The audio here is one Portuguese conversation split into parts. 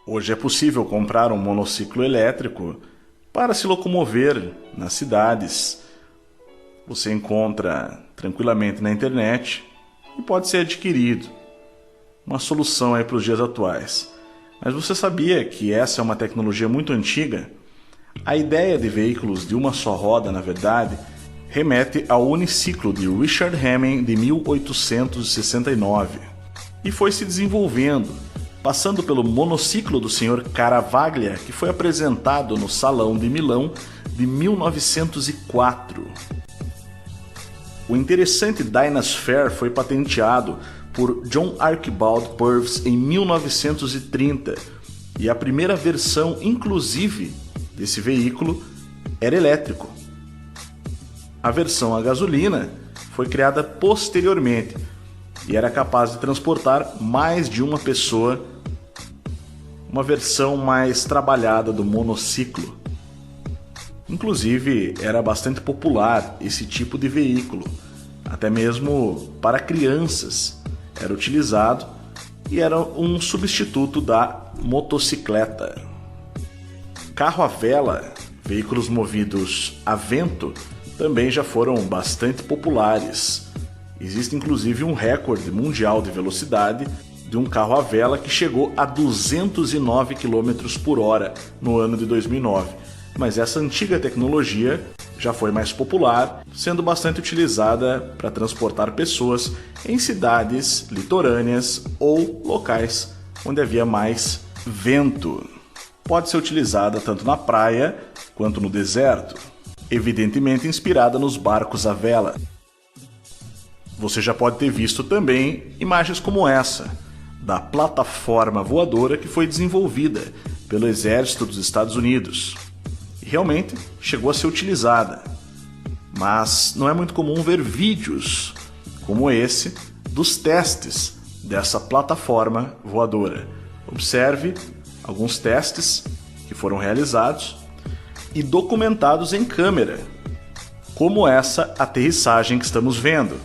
Hoje é possível comprar um monociclo elétrico para se locomover nas cidades. Você encontra tranquilamente na internet e pode ser adquirido. Uma solução aí para os dias atuais. Mas você sabia que essa é uma tecnologia muito antiga? A ideia de veículos de uma só roda, na verdade, remete ao uniciclo de Richard Hamming de 1869 e foi se desenvolvendo, passando pelo monociclo do Sr. Caravaglia, que foi apresentado no Salão de Milão de 1904. O interessante Dynasphere foi patenteado por John Archibald Purves em 1930 e a primeira versão, inclusive, desse veículo era elétrico. A versão a gasolina foi criada posteriormente e era capaz de transportar mais de uma pessoa, uma versão mais trabalhada do monociclo. Inclusive, era bastante popular esse tipo de veículo, até mesmo para crianças era utilizado e era um substituto da motocicleta. Carro à vela, veículos movidos a vento, também já foram bastante populares. Existe inclusive um recorde mundial de velocidade de um carro à vela que chegou a 209 km por hora no ano de 2009. Mas essa antiga tecnologia já foi mais popular, sendo bastante utilizada para transportar pessoas em cidades litorâneas ou locais onde havia mais vento. Pode ser utilizada tanto na praia quanto no deserto, evidentemente inspirada nos barcos à vela. Você já pode ter visto também imagens como essa, da plataforma voadora que foi desenvolvida pelo Exército dos Estados Unidos. E realmente chegou a ser utilizada, mas não é muito comum ver vídeos como esse dos testes dessa plataforma voadora. Observe alguns testes que foram realizados e documentados em câmera, como essa aterrissagem que estamos vendo.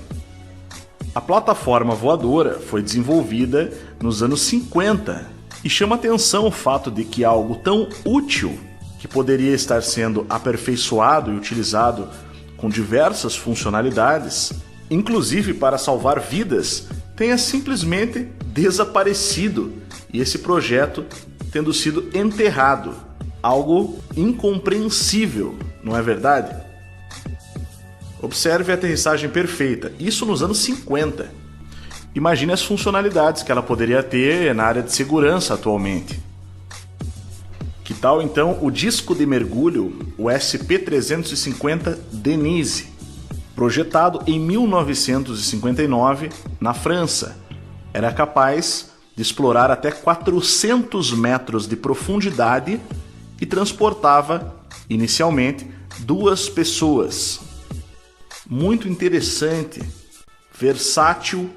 A plataforma voadora foi desenvolvida nos anos 50 e chama atenção o fato de que algo tão útil, que poderia estar sendo aperfeiçoado e utilizado com diversas funcionalidades, inclusive para salvar vidas, tenha simplesmente desaparecido e esse projeto tendo sido enterrado. Algo incompreensível, não é verdade? Observe a aterrissagem perfeita, isso nos anos 50. Imagine as funcionalidades que ela poderia ter na área de segurança atualmente. Que tal então o disco de mergulho, o SP-350 Denise, projetado em 1959 na França? Era capaz de explorar até 400 metros de profundidade e transportava, inicialmente, 2 pessoas. Muito interessante, versátil,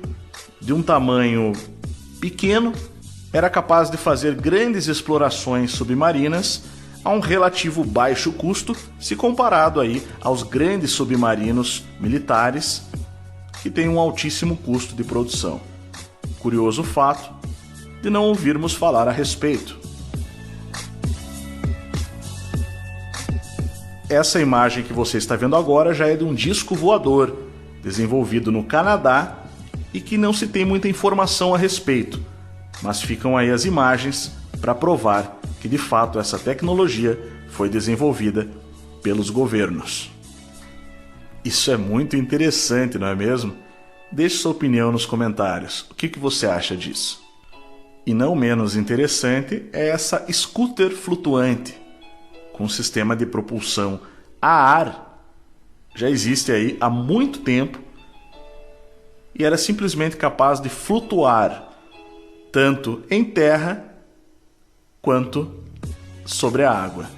de um tamanho pequeno, era capaz de fazer grandes explorações submarinas a um relativo baixo custo se comparado aí aos grandes submarinos militares que têm um altíssimo custo de produção. Curioso fato de não ouvirmos falar a respeito. Essa imagem que você está vendo agora já é de um disco voador, desenvolvido no Canadá e que não se tem muita informação a respeito, mas ficam aí as imagens para provar que de fato essa tecnologia foi desenvolvida pelos governos. Isso é muito interessante, não é mesmo? Deixe sua opinião nos comentários. O que você acha disso? E não menos interessante é essa scooter flutuante, com sistema de propulsão a ar. Já existe aí há muito tempo e era simplesmente capaz de flutuar tanto em terra quanto sobre a água.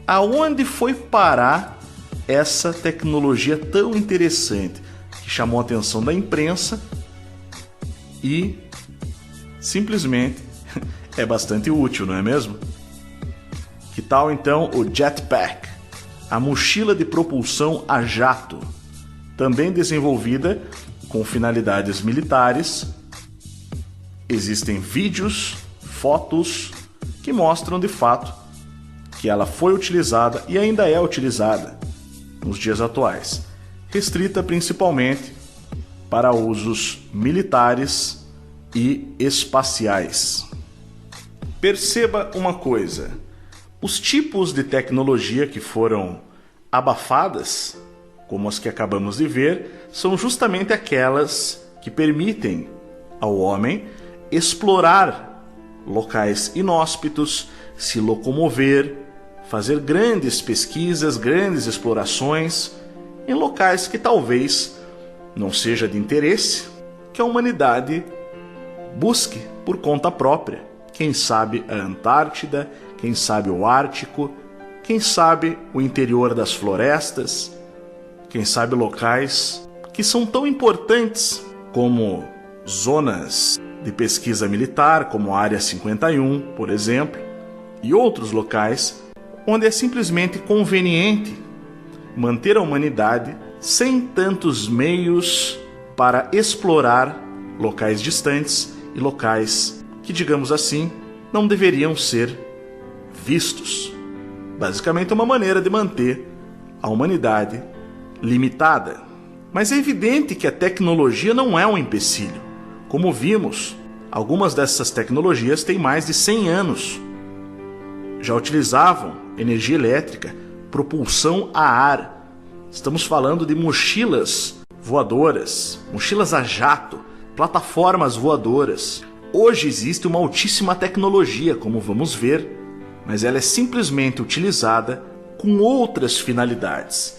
Aonde foi parar essa tecnologia tão interessante que chamou a atenção da imprensa e simplesmente é bastante útil, não é mesmo? Que tal então o jetpack, a mochila de propulsão a jato, também desenvolvida com finalidades militares? Existem vídeos, fotos que mostram de fato que ela foi utilizada e ainda é utilizada nos dias atuais, restrita principalmente para usos militares e espaciais. Perceba uma coisa: os tipos de tecnologia que foram abafadas, como as que acabamos de ver, são justamente aquelas que permitem ao homem explorar locais inóspitos, se locomover, fazer grandes pesquisas, grandes explorações em locais que talvez não seja de interesse que a humanidade busque por conta própria. Quem sabe a Antártida, quem sabe o Ártico, quem sabe o interior das florestas, quem sabe locais que são tão importantes como zonas de pesquisa militar, como a Área 51, por exemplo, e outros locais onde é simplesmente conveniente manter a humanidade sem tantos meios para explorar locais distantes e locais que, digamos assim, não deveriam ser vistos. Basicamente, uma maneira de manter a humanidade limitada. Mas é evidente que a tecnologia não é um empecilho. Como vimos, algumas dessas tecnologias têm mais de 100 anos. Já utilizavam energia elétrica, propulsão a ar. Estamos falando de mochilas voadoras, mochilas a jato, plataformas voadoras. Hoje existe uma altíssima tecnologia, como vamos ver, mas ela é simplesmente utilizada com outras finalidades.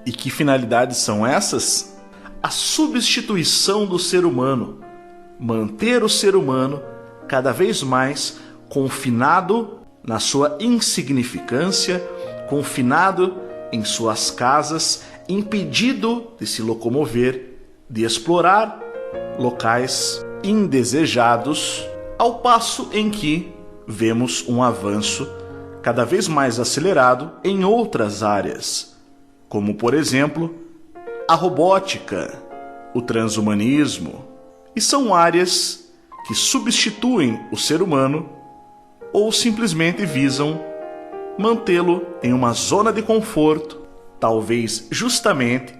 E que finalidades são essas? A substituição do ser humano. Manter o ser humano cada vez mais confinado na sua insignificância, confinado em suas casas, impedido de se locomover, de explorar locais indesejados, ao passo em que vemos um avanço cada vez mais acelerado em outras áreas, como, por exemplo, a robótica, o transhumanismo, e são áreas que substituem o ser humano ou simplesmente visam mantê-lo em uma zona de conforto, talvez justamente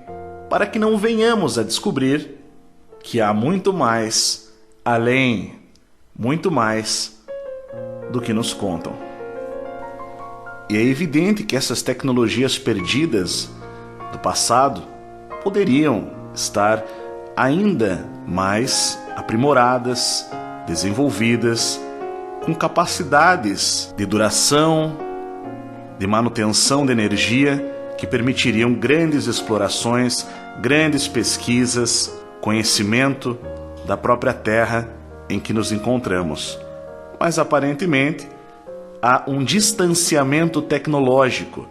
para que não venhamos a descobrir que há muito mais além, muito mais do que nos contam. E é evidente que essas tecnologias perdidas do passado poderiam estar ainda mais aprimoradas, desenvolvidas, com capacidades de duração, de manutenção de energia que permitiriam grandes explorações, grandes pesquisas, conhecimento da própria Terra em que nos encontramos. Mas aparentemente há um distanciamento tecnológico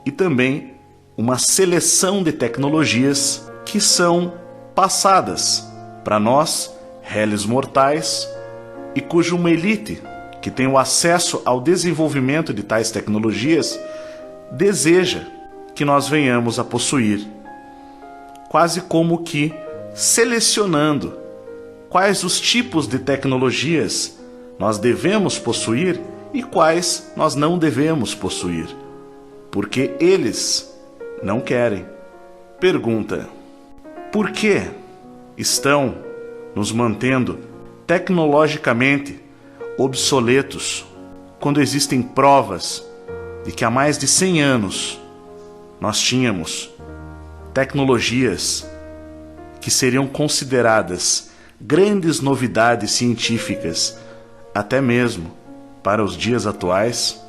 e também uma seleção de tecnologias que são passadas para nós, réis mortais, e cuja uma elite que tem o acesso ao desenvolvimento de tais tecnologias deseja que nós venhamos a possuir, quase como que selecionando quais os tipos de tecnologias nós devemos possuir e quais nós não devemos possuir, porque eles não querem. Pergunta: por que estão nos mantendo tecnologicamente obsoletos quando existem provas de que há mais de 100 anos nós tínhamos tecnologias que seriam consideradas grandes novidades científicas, até mesmo para os dias atuais?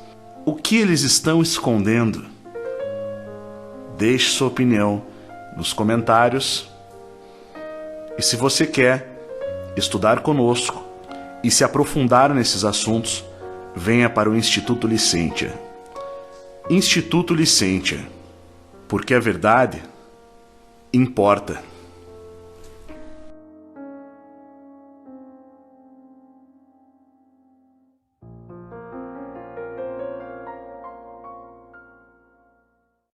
O que eles estão escondendo? Deixe sua opinião nos comentários. E se você quer estudar conosco e se aprofundar nesses assuntos, venha para o Instituto Licentia. Instituto Licentia, porque a verdade importa.